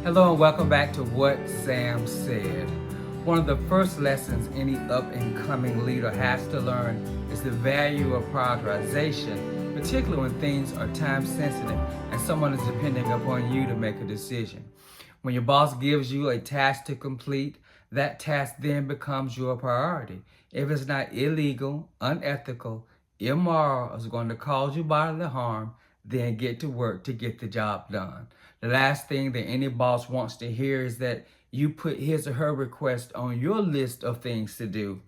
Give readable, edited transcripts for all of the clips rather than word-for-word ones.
Hello and welcome back to What Sam Said. One of the first lessons any up-and-coming leader has to learn is the value of prioritization, particularly when things are time-sensitive and someone is depending upon you to make a decision. When your boss gives you a task to complete, that task then becomes your priority. If it's not illegal, unethical, immoral, or is going to cause you bodily harm, then get to work to get the job done. The last thing that any boss wants to hear is that you put his or her request on your list of things to do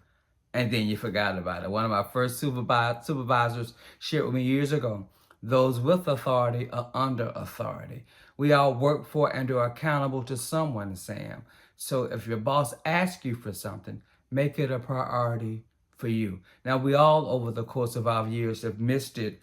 and then you forgot about it. One of my first supervisors shared with me years ago, those with authority are under authority. We all work for and are accountable to someone, Sam. So if your boss asks you for something, make it a priority for you. Now, we all over the course of our years have missed it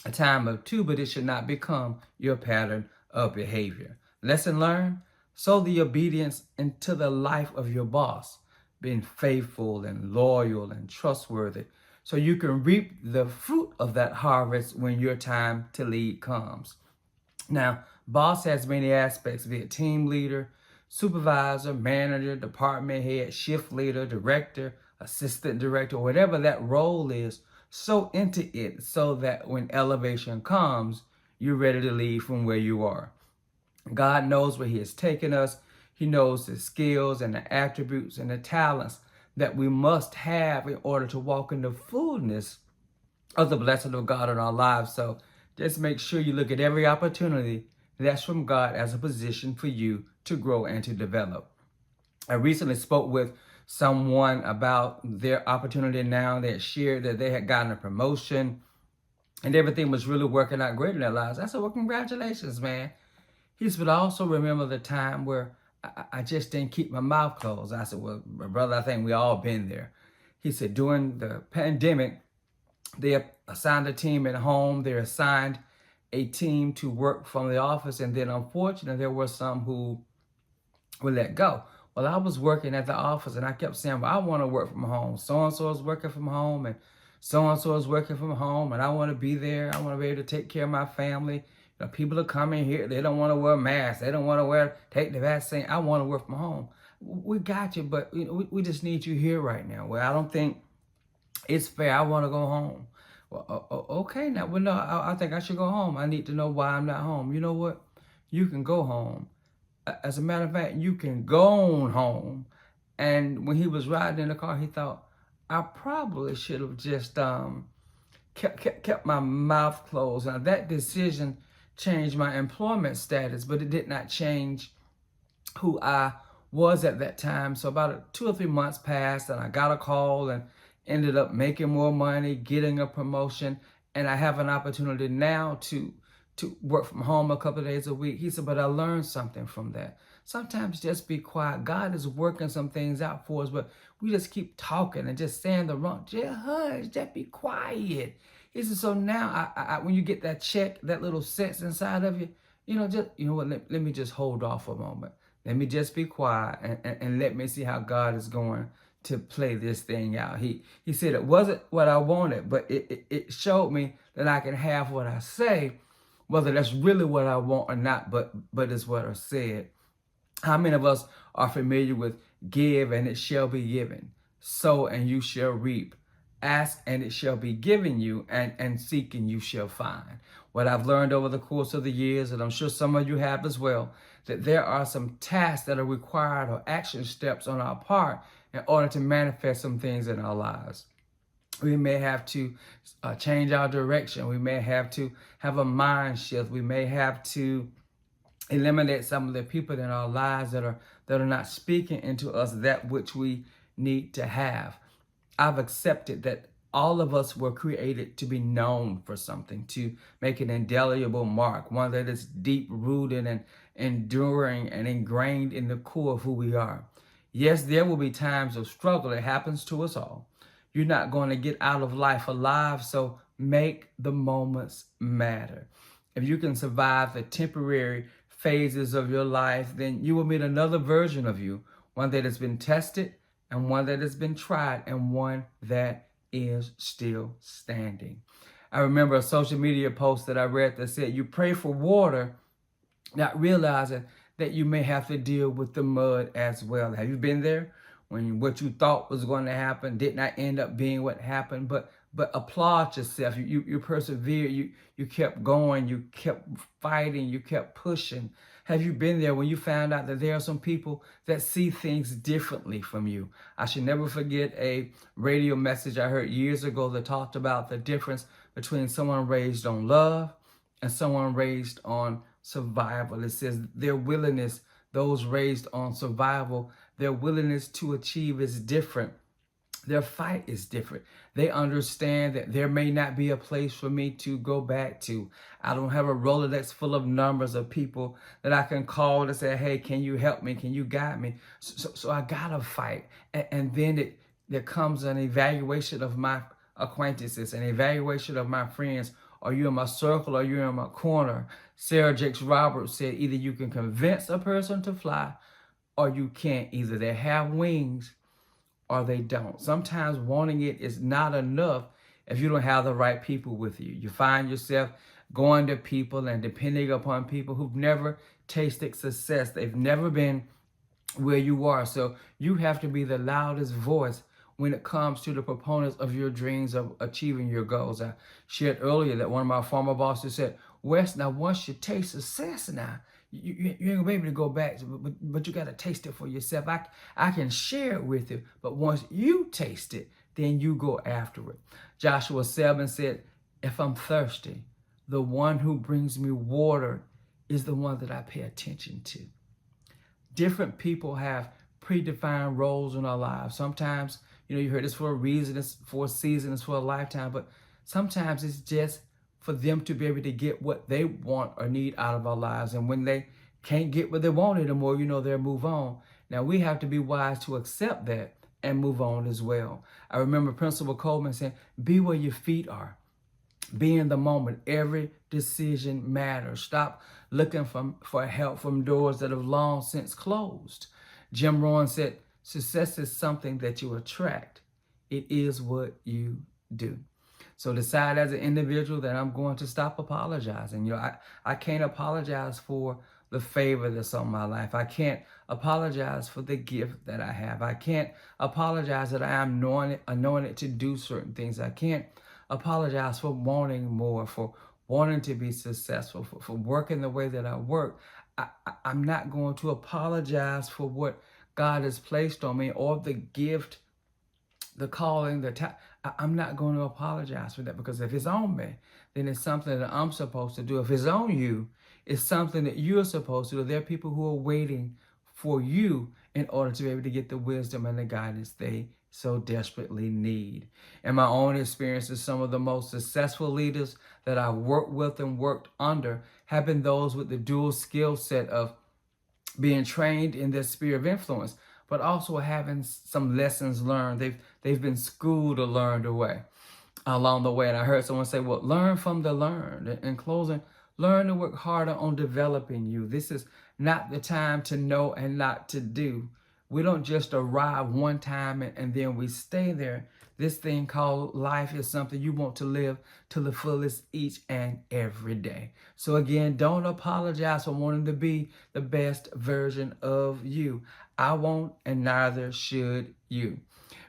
a time or two, but it should not become your pattern of behavior. Lesson learned: sow the obedience into the life of your boss, being faithful and loyal and trustworthy, so you can reap the fruit of that harvest when your time to lead comes. Now, boss has many aspects, be it team leader, supervisor, manager, department head, shift leader, director, assistant director, whatever that role is, so into it so that when elevation comes, you're ready to leave from where you are. God knows where he has taken us. He knows the skills and the attributes and the talents that we must have in order to walk in the fullness of the blessing of God in our lives. So just make sure you look at every opportunity that's from God as a position for you to grow and to develop. I recently spoke with someone about their opportunity now. They had shared that they had gotten a promotion and everything was really working out great in their lives. I said, well, congratulations, man. He said, but I also remember the time where I just didn't keep my mouth closed. I said, well, brother, I think we all been there. He said, during the pandemic, they assigned a team at home. They assigned a team to work from the office. And then unfortunately, there were some who were let go. Well, I was working at the office and I kept saying, well, I want to work from home. So-and-so is working from home and so-and-so is working from home and I want to be there. I want to be able to take care of my family. You know, people are coming here. They don't want to wear masks. They don't want to take the vaccine. I want to work from home. We got you, but you know, we just need you here right now. Well, I don't think it's fair. I want to go home. Well, okay, now, well, no, I think I should go home. I need to know why I'm not home. You know what? You can go home. As a matter of fact, you can go on home. And when he was riding in the car, he thought, I probably should have just kept my mouth closed. Now, that decision changed my employment status, but it did not change who I was at that time. So about 2 or 3 months passed and I got a call and ended up making more money, getting a promotion, and I have an opportunity now to work from home a couple of days a week. He said, but I learned something from that. Sometimes just be quiet. God is working some things out for us, but we just keep talking and just saying the wrong. Just hush, just be quiet. He said, so now I when you get that check, that little sense inside of you, just, you know what, let me just hold off a moment. Let me just be quiet and let me see how God is going to play this thing out. He said it wasn't what I wanted, but it showed me that I can have what I say, whether that's really what I want or not, but it's what I said. How many of us are familiar with give and it shall be given, sow and you shall reap, ask and it shall be given you, and seek and you shall find? What I've learned over the course of the years, and I'm sure some of you have as well, that there are some tasks that are required or action steps on our part in order to manifest some things in our lives. We may have to change our direction. We may have to have a mind shift. We may have to eliminate some of the people in our lives that are not speaking into us that which we need to have. I've accepted that all of us were created to be known for something, to make an indelible mark, one that is deep rooted and enduring and ingrained in the core of who we are. Yes, there will be times of struggle. It happens to us all. You're not going to get out of life alive, so make the moments matter. If you can survive the temporary phases of your life, then you will meet another version of you, one that has been tested and one that has been tried and one that is still standing. I remember a social media post that I read that said, you pray for water, not realizing that you may have to deal with the mud as well. Have you been there when what you thought was going to happen did not end up being what happened? But applaud yourself. You persevered. You kept going. You kept fighting. You kept pushing. Have you been there when you found out that there are some people that see things differently from you? I should never forget a radio message I heard years ago that talked about the difference between someone raised on love and someone raised on survival. It says their willingness, those raised on survival, their willingness to achieve is different. Their fight is different. They understand that there may not be a place for me to go back to. I don't have a Rolodex full of numbers of people that I can call and say, hey, can you help me? Can you guide me? So I gotta fight. And then there comes an evaluation of my acquaintances, an evaluation of my friends. Are you in my circle? Are you in my corner? Sarah Jakes Roberts said, either you can convince a person to fly or you can't. Either they have wings or they don't. Sometimes wanting it is not enough if you don't have the right people with you. You find yourself going to people and depending upon people who've never tasted success. They've never been where you are. So you have to be the loudest voice when it comes to the proponents of your dreams of achieving your goals. I shared earlier that one of my former bosses said, Wes, now once you taste success now, you ain't gonna be able to go back, but you gotta taste it for yourself. I can share it with you, but once you taste it, then you go after it. Joshua 7 said, if I'm thirsty, the one who brings me water is the one that I pay attention to. Different people have predefined roles in our lives. Sometimes, you heard this for a reason, it's for a season, it's for a lifetime, but sometimes it's just for them to be able to get what they want or need out of our lives. And when they can't get what they want anymore, they'll move on. Now we have to be wise to accept that and move on as well. I remember Principal Coleman saying, be where your feet are. Be in the moment. Every decision matters. Stop looking for help from doors that have long since closed. Jim Rohn said, success is something that you attract. It is what you do. So decide as an individual that I'm going to stop apologizing. I can't apologize for the favor that's on my life. I can't apologize for the gift that I have. I can't apologize that I am anointed to do certain things. I can't apologize for wanting more, for wanting to be successful, for working the way that I work. I'm not going to apologize for what God has placed on me or the gift, the calling, I'm not going to apologize for that, because if it's on me, then it's something that I'm supposed to do. If it's on you, it's something that you're supposed to do. There are people who are waiting for you in order to be able to get the wisdom and the guidance they so desperately need. In my own experiences, some of the most successful leaders that I've worked with and worked under have been those with the dual skill set of being trained in their sphere of influence, but also having some lessons learned. They've been schooled or learned along the way. And I heard someone say, well, learn from the learned. In closing, learn to work harder on developing you. This is not the time to know and not to do. We don't just arrive one time and then we stay there. This thing called life is something you want to live to the fullest each and every day. So again, don't apologize for wanting to be the best version of you. I won't, and neither should you.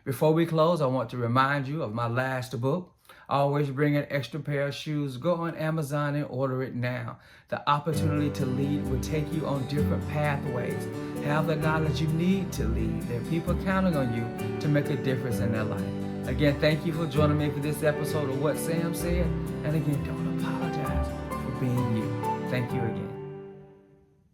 Before we close, I want to remind you of my last book. Always bring an extra pair of shoes. Go on Amazon and order it now. The opportunity to lead will take you on different pathways. Have the knowledge you need to lead. There are people counting on you to make a difference in their life. Again, thank you for joining me for this episode of What Sam Said. And again, don't apologize for being you. Thank you again.